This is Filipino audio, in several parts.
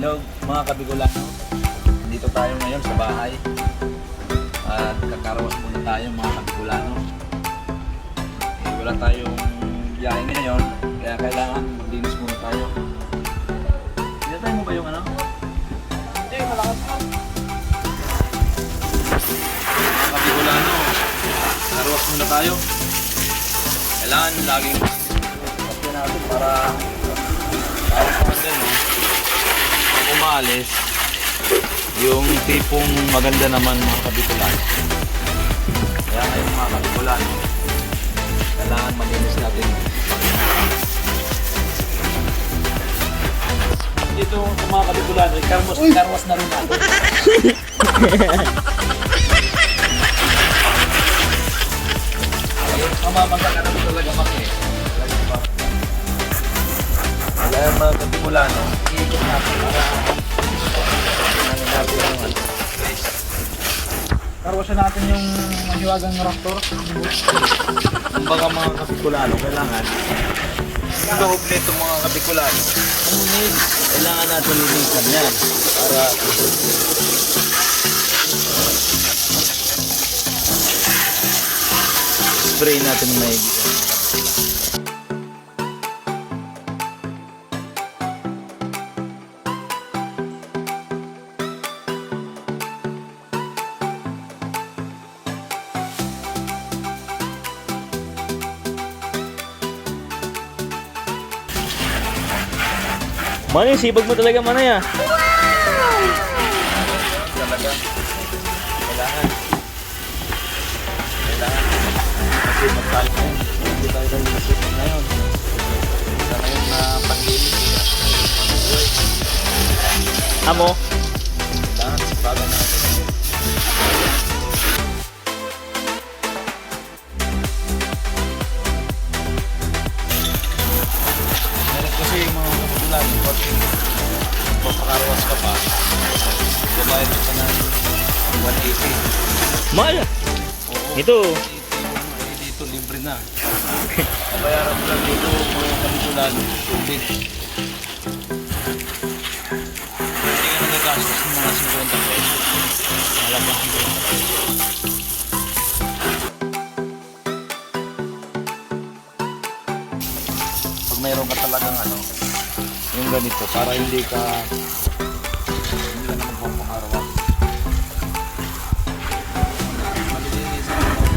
Hello mga kabigulano, dito tayo ngayon sa bahay at kakaroon muna tayo mga kabigulano. Wala tayong biyahe ngayon kaya kailangan maglinis muna tayo. Pinatay mo ba yung ano? Hindi, malakas mo. Mga kabigulano, karuwas muna tayo. Kailangan laging kapya natin para din, pag umaalis yung tipong maganda naman mga kabikulan. Kaya ngayon mga kabikulan, kailangan malinis natin. Dito mga kabikulan, karwas na rin natin. Mamamasa ka naman talaga maki. Kaya mga kabikulan, iikot natin para natin yung ano. Karwasya natin yung mahiwagang raptor. Kumbaga mga kapikulano, kailangan loob nito mga kapikulano. Kailangan natin linisan yan para spray natin maigi. Manay, sibag mo talaga manay ah. Talaga. Kailangan. Kasi magkalik na yun. Hindi tayo na inisip ngayon. Isa na yun na panglinis. Amo? Kailangan sipagan natin. Meron kasi yung mga kapulan. Pag papakarwas ka pa, babayad ka na 180. Mahal. Oo. Ito. Dito libre na. Kabayaran mo lang dito mga kapulan, tubig. Hindi ka nagagastos ng mga 50 pesos. Malabas 50 pesos. Pag mayroon ka talagang ano, yung ganito, para hindi ka na magpapakarwas. Malilinis ang ano.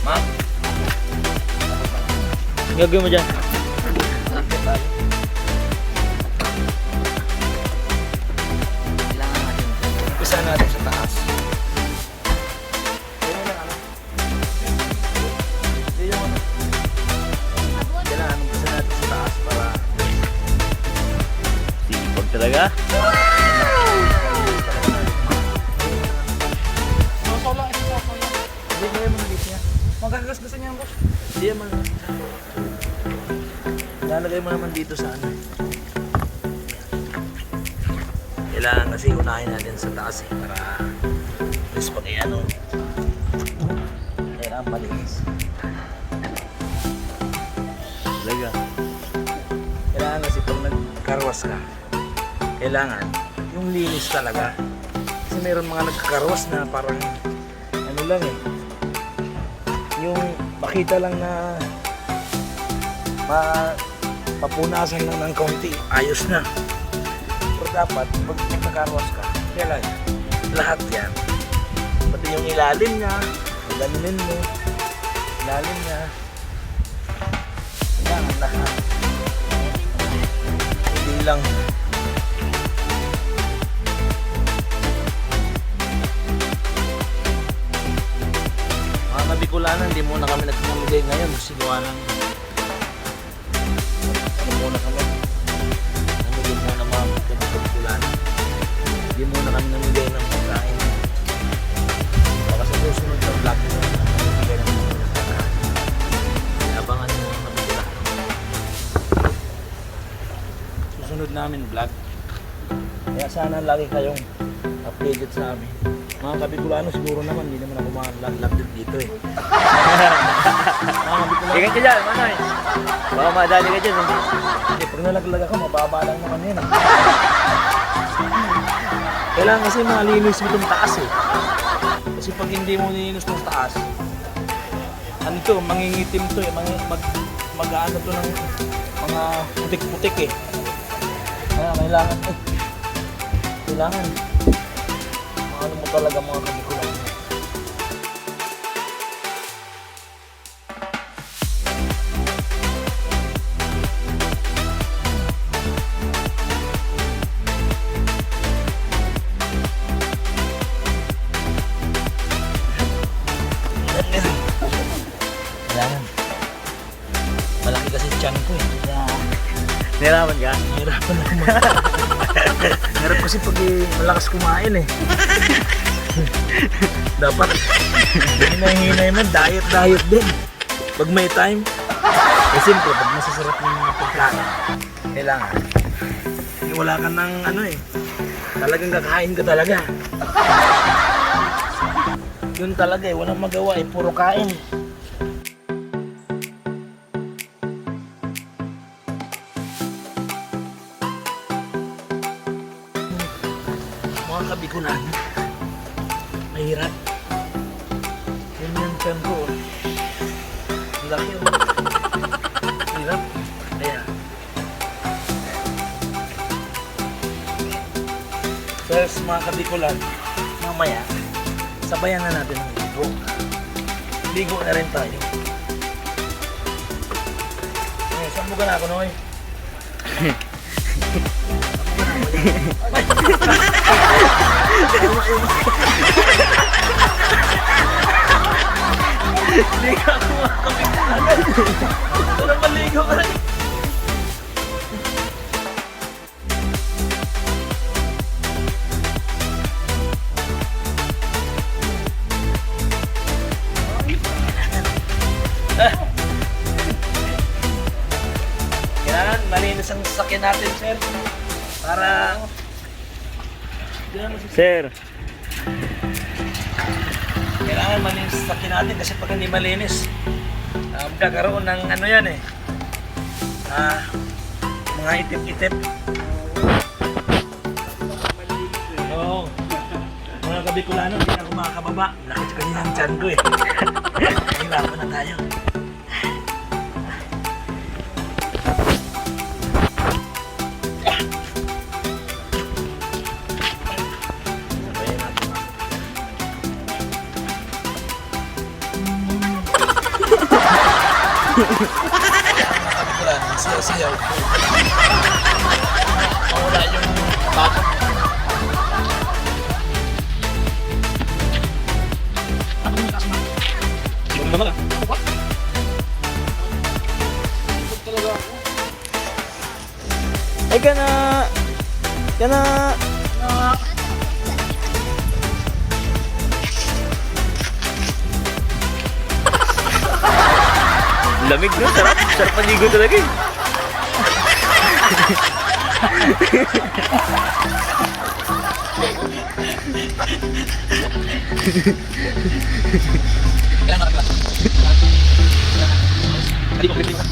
Ma'am, Gagawin mo dyan. sakit tayo. Kailangan natin. Umpisa natin sa taas. Kailangan lang ano? Hindi yung ano. Kailangan umpisa natin sa taas para Sibag talaga. Soso lang, isa soso yan. hindi kaya manalis niya. Magagasgasan yan, boss. Hindi naman. Lalagay mo naman dito sa ano. Kailangan kasi unahin natin sa taas eh, para mas pag ano. Kailangan malinis. Talaga. Kailangan kasi pag nagkarwas ka, kailangan yung linis talaga. Kasi mayroon mga nagkakarwas na parang ano lang eh. Yung makita lang na papunasan lang ng kaunti, ayos na. Pero dapat, pag nagkakarwas ka, kailan lahat yan. Pati yung ilalim niya, ganunin mo, ilalim niya. Kailangan lahat. Hindi lang. Mga nabikulanan, hindi muna kami nagpamigay ngayon kasi gawa ng ano muna kami. Namigay muna mga nabikulanan. Hindi muna kami namigay ng pagkain. Baka sa susunod na vlog mo, namigay ng mga pagkain. Abangan mo mga nabikulanan. Susunod namin vlog, Kaya sana lagi kayong updated sa amin. Mga Kabicolano siguro naman, hindi naman ako malaglag dito eh. Mga Kabicolano, Ingat ka dyan, Manoy. Baka madali ka dyan. hindi, pag nalaglag ako, mababa lang naman yun. Kailangan kasi malinis mo itong taas eh. Kasi pag hindi mo nilinis itong taas, ano to, mangingitim to eh, mag-ano to ng mga putik-putik eh. Kaya kailangan ano mo talaga mga Kabicolano. Kailangan. Malaki kasi tiyan ko eh. Kaya Niraman ka? hirapan ako hirap kasi pag malakas kumain eh. Dapat hinay-hinay mo, diet din. Pag may time, eh simple, pag masasarap ng mga pagkain, kailangan. Eh, wala ka ng ano eh, talagang kakain ka talaga. Yun talaga eh, walang magawa eh, puro kain. Mga Kabicolano, mahirap. Yun yung tiyan ko. Ang laki oh. Hirap. Kaya. First mga Kabicolano, mamaya, sabayan na natin ang ligo. Ligo na rin tayo. Eh, sambugan na ako, Noy. Ligo ako mga Kabicolano. Pero maligo ka rin. Kailangan malinis ang sasakyan natin, sir. Para Sir, kailangan malinis ang sasakyan natin kasi pag hindi malinis, magkakaroon ng ano yan eh. Mga itip-itip. Oo. Mga Kabicolano, hindi na ako makakababa. Lakit kanina ang tiyan ko eh. Hirapan na tayo. Sabayan natin. Kabicolano, sayaw-sayaw. Mawala yung bago. yung mama ka. Ay ka na. Ka na. Lamig no, sarap. Sarap maligo talaga eh. Kailangan ka. Hindi ko ka.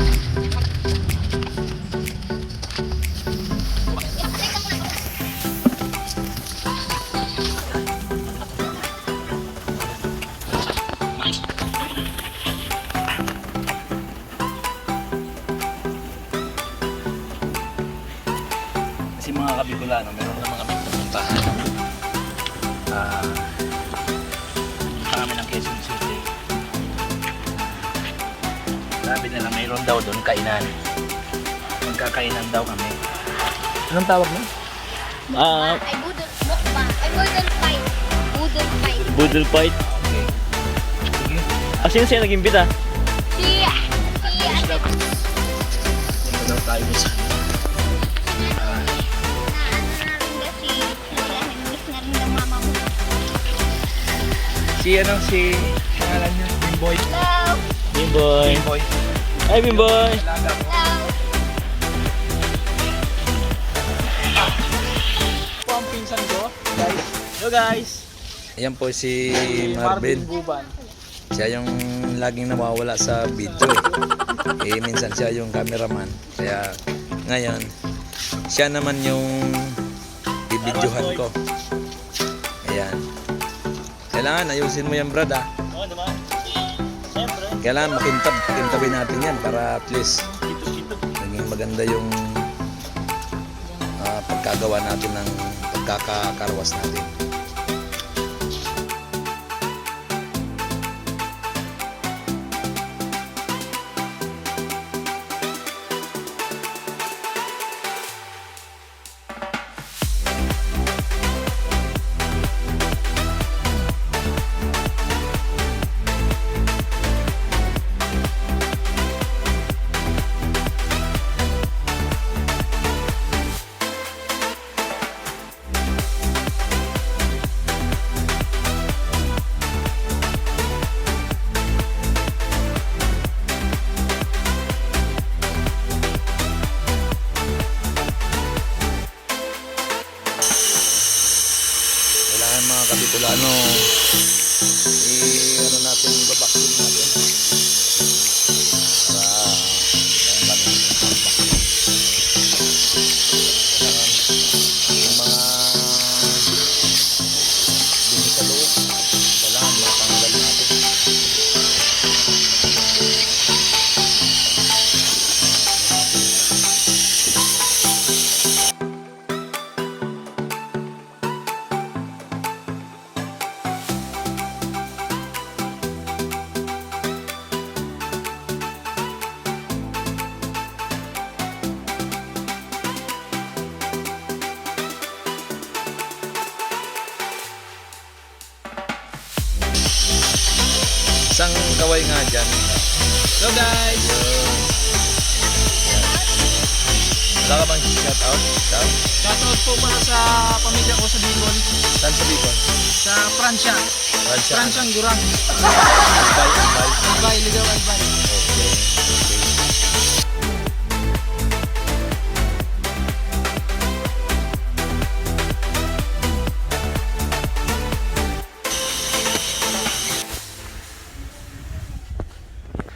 Kasi mga Kabicolano, meron na mga pupuntahan. Kami ng Quezon City. Sabi nila mayroon daw doon kainan. Magkakainan daw kami. Anong tawag mo? Ah, Ay, budol mukbang. Ay, budol fight. Budol fight. Boodle fight. Okay. Sige. Ah, sino siya nag-imbita? Si Punta daw tayo sa si ano si pangalan niya Bimboy. Hello. Bimboy. Bimboy. Ay, Bimboy. Alaga ko. Hello. Hello guys. Ayan po si Marvin. Buban. Siya yung laging nawawala sa video minsan siya yung cameraman. Kaya ngayon, siya naman yung bibidyohan ko. Ayan. Kailangan ayusin mo yan, brad, ah. Oo naman. Siyempre. Kailangan makintabin natin yan para at least naging maganda yung pagkagawa natin ng pagkakakarwas natin. Mga Kapitulano, ano natin, babaksin natin para yung maraming tambak. Kailangan yung mga dumi sa loob, kailangan matanggal natin. Isang kaway nga dyan. Hello guys. Wala ka bang shout out? Shoutout po para sa pamilya ko sa Bicol. Saan sa Bicol? Sa Pransya. Francia. Pransyang Gurang. Albay. Albay, Ligaw Albay. Okay.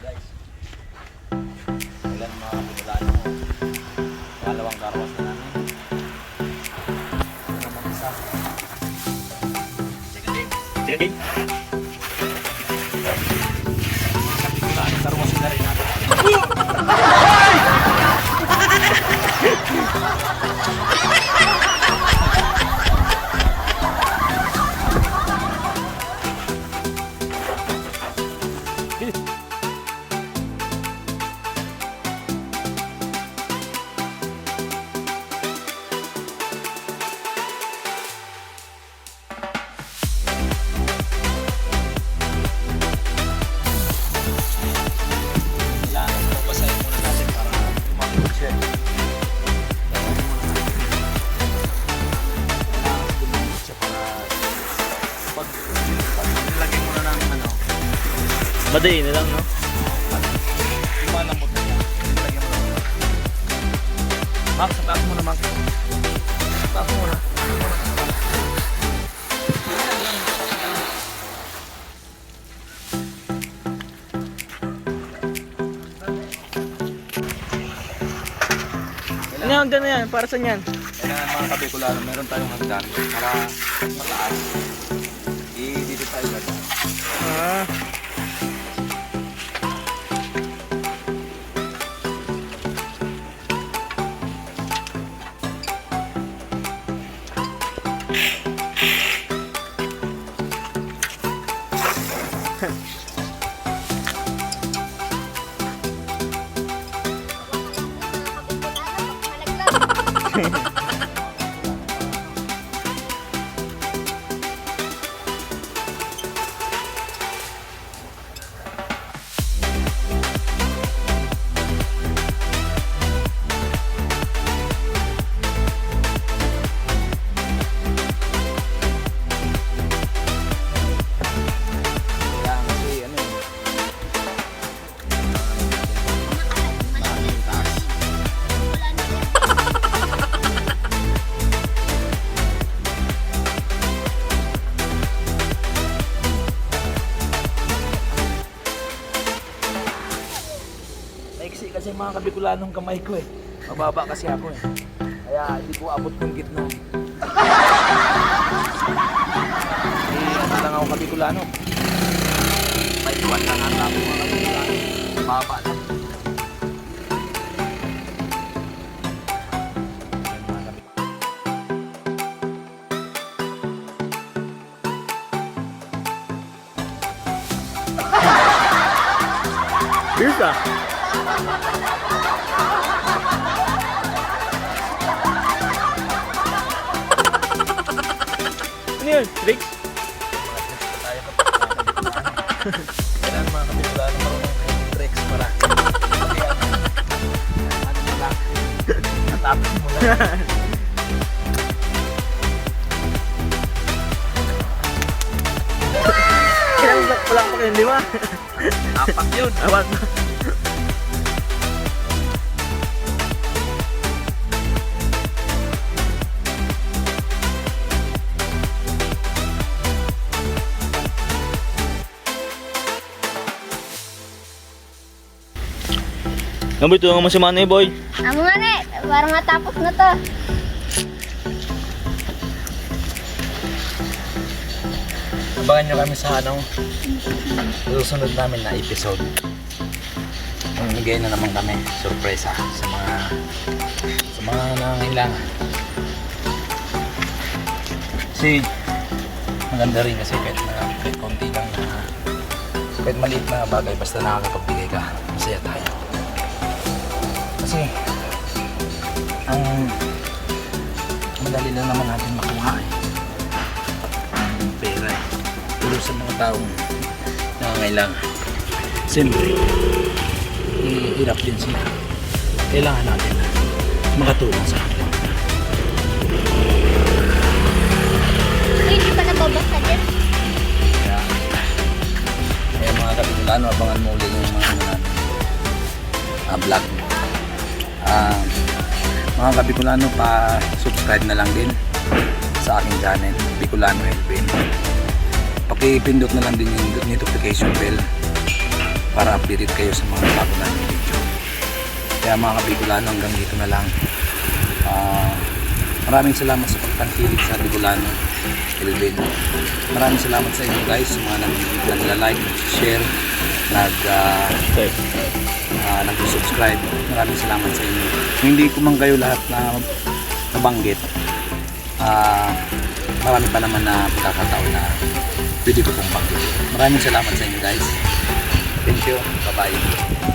Guys, ilan mga kapitulano, pangalawang karwas na namin. Ito naman isa. Sige. Kapitulano, karwas na rin natin. Kailangan babasahin muna natin para tumagod siya. Babasahin muna natin. Kailangan tumagod siya para pag nilagay muna namin Madali na lang, no? lumalambot na siya. Nilagay mo lang. Max, sa taas muna, Max. Sa taas muna. Ano yung hagdan na yan? Para saan yan? Kailangan mga Kabikulano, meron tayong hagdan para mataas. Dito tayo gagawin. Ah. Kailangan kasi ano eh. Maraming taas. Maiksi kasi mga Kabikulanong kamay ko eh. Mababa kasi ako eh. Kaya hindi ko abot ng gitna. Ano lang ako Kabikulano. 5'1" lang ata ako mga Kabikulano. Mababa lang. Cheers ah. Ano yun? Tricks? Kailangan mga Kabikulano marunong kayo tricks para ano mo lang natapos mo lang. Kailang black pa lang pa kayo, di ba? Apat yun. Awan. Gamboy, tulungan mo si Manay Boy. Amo nga ne, para matapos na to. Abangan nyo kami sa susunod namin na episode. Mamigay na naman kami sorpresa sa mga nangangailangan. Kasi maganda rin kasi kahit konti lang na kahit maliit na bagay basta nakakapagbigay ka, masaya tayo. Kasi ang madali lang naman natin makuha eh. Ang pera eh. Pero sa mga taong nangangailangan, siyempre hirap din sila. Kailangan natin na makatulong sa atin. Hindi pa nababasa dyan. Kaya mga Kabikulano, abangan mo ulit yung mga vlog. Mga Kabikulano, pa-subscribe na lang din sa aking channel, Bicolano Elvin. Pakipindot na lang din yung notification bell para updated kayo sa mga bago namin video. Kaya mga Kabikulano, hanggang dito na lang. Maraming salamat sa pagtangkilik sa Bicolano Elvin. Maraming salamat sa inyo guys, sa mga nagla-like, nag-share, nag-subscribe. Maraming salamat sa inyo. Hindi ko man kayo lahat na nabanggit. Marami pa naman na pagkakataon na pwede ko pong banggit. Maraming salamat sa inyo guys. Thank you. Bye-bye.